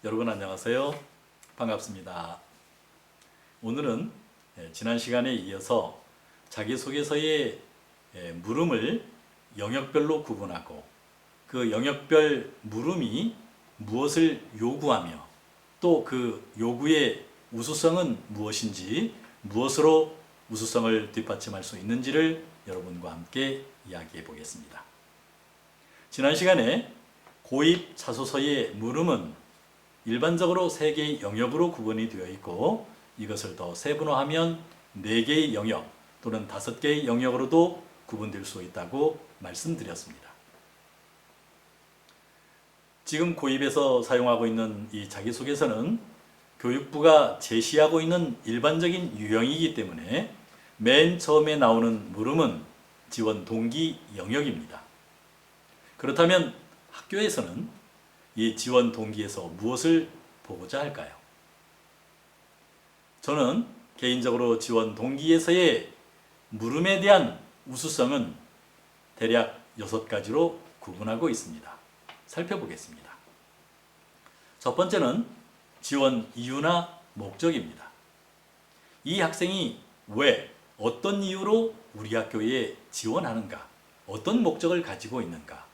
여러분 안녕하세요. 반갑습니다. 오늘은 지난 시간에 이어서 자기소개서의 물음을 영역별로 구분하고 그 영역별 물음이 무엇을 요구하며 또 그 요구의 우수성은 무엇인지 무엇으로 우수성을 뒷받침할 수 있는지를 여러분과 함께 이야기해 보겠습니다. 지난 시간에 고입 자소서의 물음은 일반적으로 3개의 영역으로 구분이 되어 있고 이것을 더 세분화하면 4개의 영역 또는 5개의 영역으로도 구분될 수 있다고 말씀드렸습니다. 지금 고입에서 사용하고 있는 이 자기소개서는 교육부가 제시하고 있는 일반적인 유형이기 때문에 맨 처음에 나오는 물음은 지원 동기 영역입니다. 그렇다면 학교에서는 이 지원 동기에서 무엇을 보고자 할까요? 저는 개인적으로 지원 동기에서의 물음에 대한 우수성은 대략 6가지로 구분하고 있습니다. 살펴보겠습니다. 첫 번째는 지원 이유나 목적입니다. 이 학생이 왜, 어떤 이유로 우리 학교에 지원하는가, 어떤 목적을 가지고 있는가.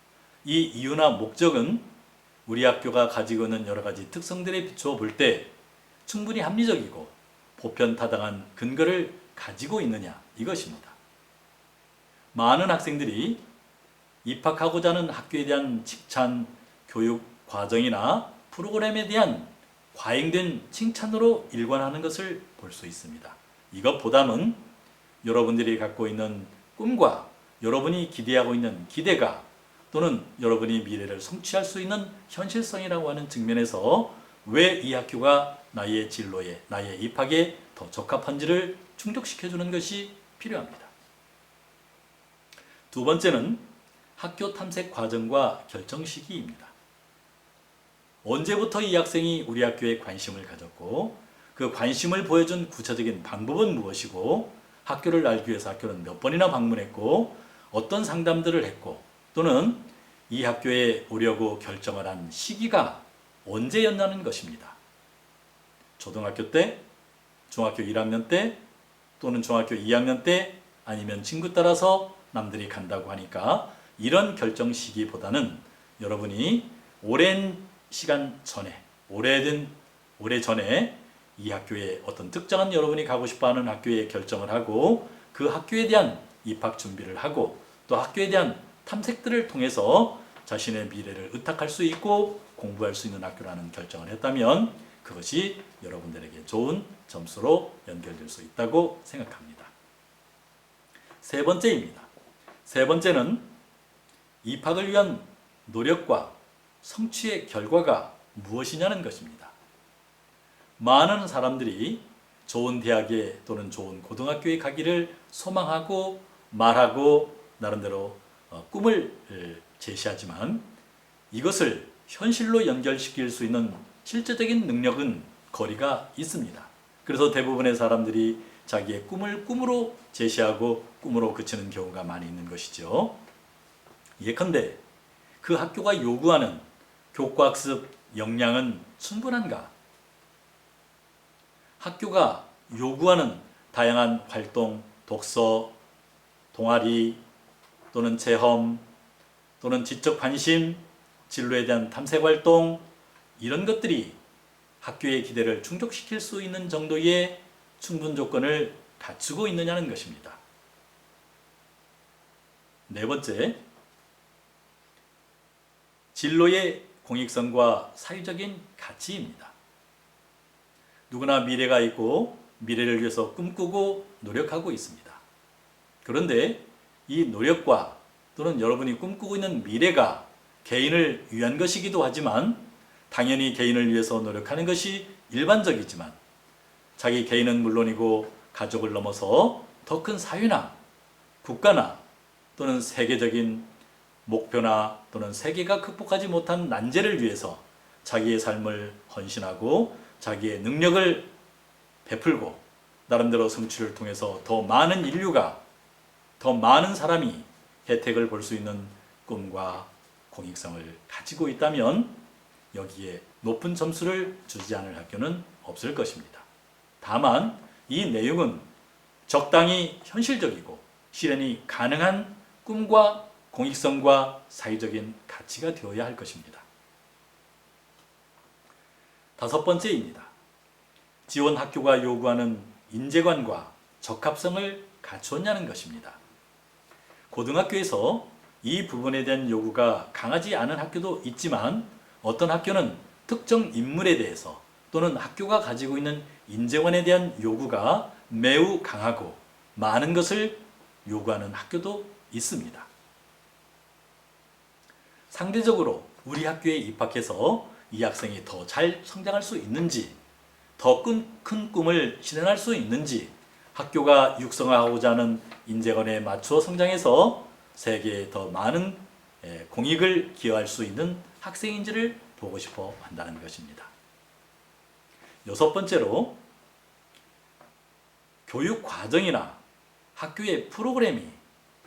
이 이유나 목적은 우리 학교가 가지고 있는 여러 가지 특성들에 비추어 볼 때 충분히 합리적이고 보편타당한 근거를 가지고 있느냐, 이것입니다. 많은 학생들이 입학하고자 하는 학교에 대한 칭찬, 교육 과정이나 프로그램에 대한 과잉된 칭찬으로 일관하는 것을 볼 수 있습니다. 이것보다는 여러분들이 갖고 있는 꿈과 여러분이 기대하고 있는 기대가 또는 여러분이 미래를 성취할 수 있는 현실성이라고 하는 측면에서 왜 이 학교가 나의 진로에, 나의 입학에 더 적합한지를 충족시켜주는 것이 필요합니다. 두 번째는 학교 탐색 과정과 결정 시기입니다. 언제부터 이 학생이 우리 학교에 관심을 가졌고 그 관심을 보여준 구체적인 방법은 무엇이고 학교를 알기 위해서 학교는 몇 번이나 방문했고 어떤 상담들을 했고 또는 이 학교에 오려고 결정을 한 시기가 언제였냐는 것입니다. 초등학교 때, 중학교 1학년 때 또는 중학교 2학년 때 아니면 친구 따라서 남들이 간다고 하니까 이런 결정 시기보다는 여러분이 오랜 시간 전에, 오래 전에 이 학교에 어떤 특정한 여러분이 가고 싶어하는 학교에 결정을 하고 그 학교에 대한 입학 준비를 하고 또 학교에 대한 탐색들을 통해서 자신의 미래를 의탁할 수 있고 공부할 수 있는 학교라는 결정을 했다면 그것이 여러분들에게 좋은 점수로 연결될 수 있다고 생각합니다. 세 번째입니다. 세 번째는 입학을 위한 노력과 성취의 결과가 무엇이냐는 것입니다. 많은 사람들이 좋은 대학에 또는 좋은 고등학교에 가기를 소망하고 말하고 나름대로 꿈을 제시하지만 이것을 현실로 연결시킬 수 있는 실제적인 능력은 거리가 있습니다. 그래서 대부분의 사람들이 자기의 꿈을 꿈으로 제시하고 꿈으로 그치는 경우가 많이 있는 것이죠. 예컨대 그 학교가 요구하는 교과학습 역량은 충분한가? 학교가 요구하는 다양한 활동, 독서, 동아리 또는 체험 또는 지적 관심, 진로에 대한 탐색 활동 이런 것들이 학교의 기대를 충족시킬 수 있는 정도의 충분 조건을 갖추고 있느냐는 것입니다. 네 번째, 진로의 공익성과 사회적인 가치입니다. 누구나 미래가 있고 미래를 위해서 꿈꾸고 노력하고 있습니다. 그런데 이 노력과 또는 여러분이 꿈꾸고 있는 미래가 개인을 위한 것이기도 하지만 당연히 개인을 위해서 노력하는 것이 일반적이지만 자기 개인은 물론이고 가족을 넘어서 더 큰 사회나 국가나 또는 세계적인 목표나 또는 세계가 극복하지 못한 난제를 위해서 자기의 삶을 헌신하고 자기의 능력을 베풀고 나름대로 성취를 통해서 더 많은 인류가 더 많은 사람이 혜택을 볼 수 있는 꿈과 공익성을 가지고 있다면 여기에 높은 점수를 주지 않을 학교는 없을 것입니다. 다만 이 내용은 적당히 현실적이고 실현이 가능한 꿈과 공익성과 사회적인 가치가 되어야 할 것입니다. 다섯 번째입니다. 지원 학교가 요구하는 인재관과 적합성을 갖추었냐는 것입니다. 고등학교에서 이 부분에 대한 요구가 강하지 않은 학교도 있지만 어떤 학교는 특정 인물에 대해서 또는 학교가 가지고 있는 인재관에 대한 요구가 매우 강하고 많은 것을 요구하는 학교도 있습니다. 상대적으로 우리 학교에 입학해서 이 학생이 더 잘 성장할 수 있는지, 더 큰 꿈을 실현할 수 있는지, 학교가 육성하고자 하는 인재관에 맞추어 성장해서 세계에 더 많은 공익을 기여할 수 있는 학생인지를 보고 싶어 한다는 것입니다. 여섯 번째로 교육 과정이나 학교의 프로그램이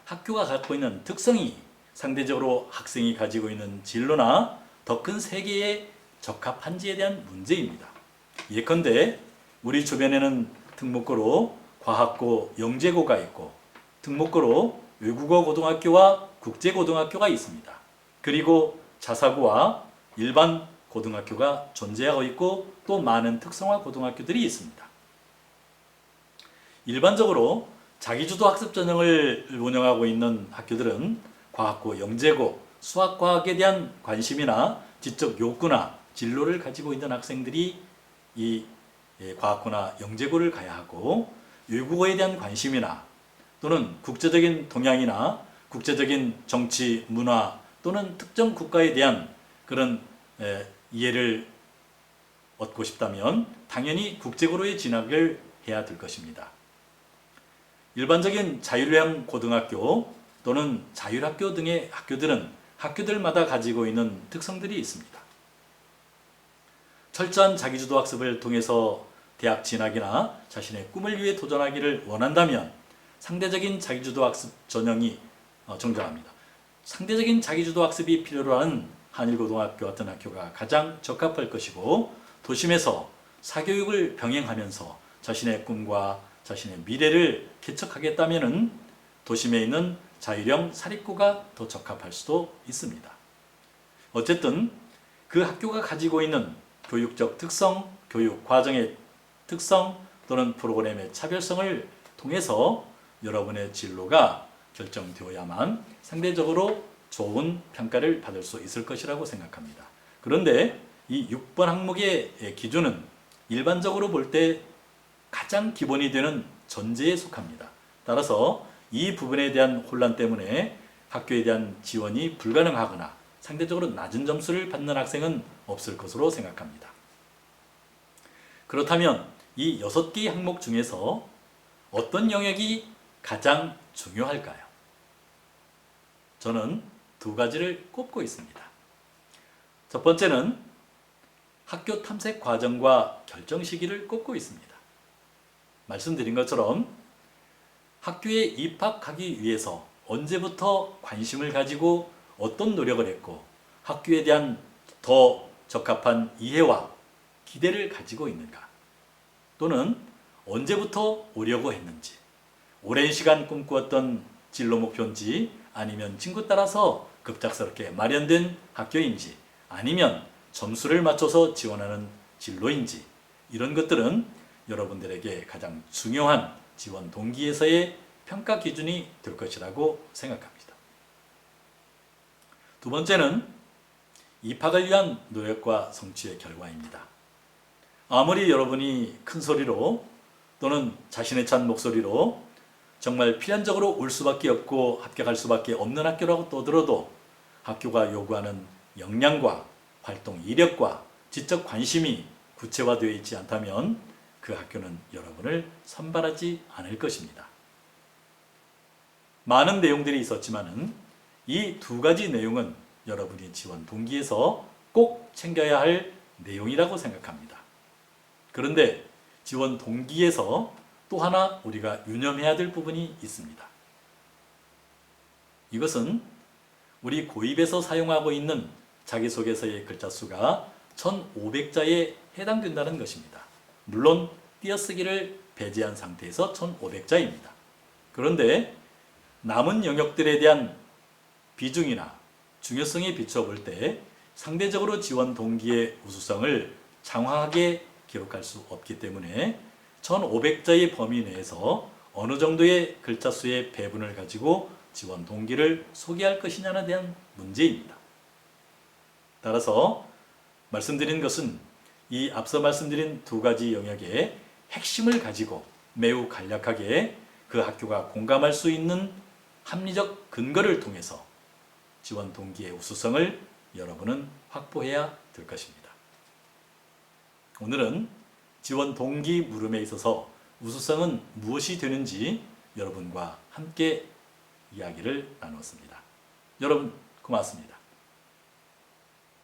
학교가 갖고 있는 특성이 상대적으로 학생이 가지고 있는 진로나 더 큰 세계에 적합한지에 대한 문제입니다. 예컨대 우리 주변에는 특목고로 과학고, 영재고가 있고 특목고로 외국어 고등학교와 국제 고등학교가 있습니다. 그리고 자사고와 일반 고등학교가 존재하고 있고 또 많은 특성화 고등학교들이 있습니다. 일반적으로 자기주도 학습 전형을 운영하고 있는 학교들은 과학고, 영재고, 수학과학에 대한 관심이나 지적 욕구나 진로를 가지고 있는 학생들이 이 과학고나 영재고를 가야 하고 외국어에 대한 관심이나 또는 국제적인 동향이나 국제적인 정치, 문화 또는 특정 국가에 대한 그런 이해를 얻고 싶다면 당연히 국제고로의 진학을 해야 될 것입니다. 일반적인 자율형 고등학교 또는 자율학교 등의 학교들은 학교들마다 가지고 있는 특성들이 있습니다. 철저한 자기주도 학습을 통해서 대학 진학이나 자신의 꿈을 위해 도전하기를 원한다면 상대적인 자기주도 학습 전형이 정정합니다. 상대적인 자기주도 학습이 필요로 하는 한일고등학교 같은 학교가 가장 적합할 것이고 도심에서 사교육을 병행하면서 자신의 꿈과 자신의 미래를 개척하겠다면 도심에 있는 자율형 사립고가 더 적합할 수도 있습니다. 어쨌든 그 학교가 가지고 있는 교육적 특성, 교육 과정의 특성 또는 프로그램의 차별성을 통해서 여러분의 진로가 결정되어야만 상대적으로 좋은 평가를 받을 수 있을 것이라고 생각합니다. 그런데 이 6번 항목의 기준은 일반적으로 볼 때 가장 기본이 되는 전제에 속합니다. 따라서 이 부분에 대한 혼란 때문에 학교에 대한 지원이 불가능하거나 상대적으로 낮은 점수를 받는 학생은 없을 것으로 생각합니다. 그렇다면 이 6개의 항목 중에서 어떤 영역이 가장 중요할까요? 저는 두 가지를 꼽고 있습니다. 첫 번째는 학교 탐색 과정과 결정 시기를 꼽고 있습니다. 말씀드린 것처럼 학교에 입학하기 위해서 언제부터 관심을 가지고 어떤 노력을 했고 학교에 대한 더 적합한 이해와 기대를 가지고 있는가 또는 언제부터 오려고 했는지 오랜 시간 꿈꾸었던 진로 목표인지 아니면 친구 따라서 급작스럽게 마련된 학교인지 아니면 점수를 맞춰서 지원하는 진로인지 이런 것들은 여러분들에게 가장 중요한 지원 동기에서의 평가 기준이 될 것이라고 생각합니다. 두 번째는 입학을 위한 노력과 성취의 결과입니다. 아무리 여러분이 큰 소리로 또는 자신의 찬 목소리로 정말 필연적으로 올 수밖에 없고 합격할 수밖에 없는 학교라고 떠들어도 학교가 요구하는 역량과 활동 이력과 지적 관심이 구체화되어 있지 않다면 그 학교는 여러분을 선발하지 않을 것입니다. 많은 내용들이 있었지만은 이 두 가지 내용은 여러분이 지원 동기에서 꼭 챙겨야 할 내용이라고 생각합니다. 그런데 지원 동기에서 또 하나 우리가 유념해야 될 부분이 있습니다. 이것은 우리 고입에서 사용하고 있는 자기소개서의 글자 수가 1500자에 해당된다는 것입니다. 물론 띄어쓰기를 배제한 상태에서 1500자입니다. 그런데 남은 영역들에 대한 비중이나 중요성에 비추어 볼 때 상대적으로 지원 동기의 우수성을 장황하게 기록할 수 없기 때문에 1500자의 범위 내에서 어느 정도의 글자 수의 배분을 가지고 지원 동기를 소개할 것이냐에 대한 문제입니다. 따라서 말씀드린 것은 이 앞서 말씀드린 두 가지 영역의 핵심을 가지고 매우 간략하게 그 학교가 공감할 수 있는 합리적 근거를 통해서 지원 동기의 우수성을 여러분은 확보해야 될 것입니다. 오늘은 지원 동기 물음에 있어서 우수성은 무엇이 되는지 여러분과 함께 이야기를 나누었습니다. 여러분 고맙습니다.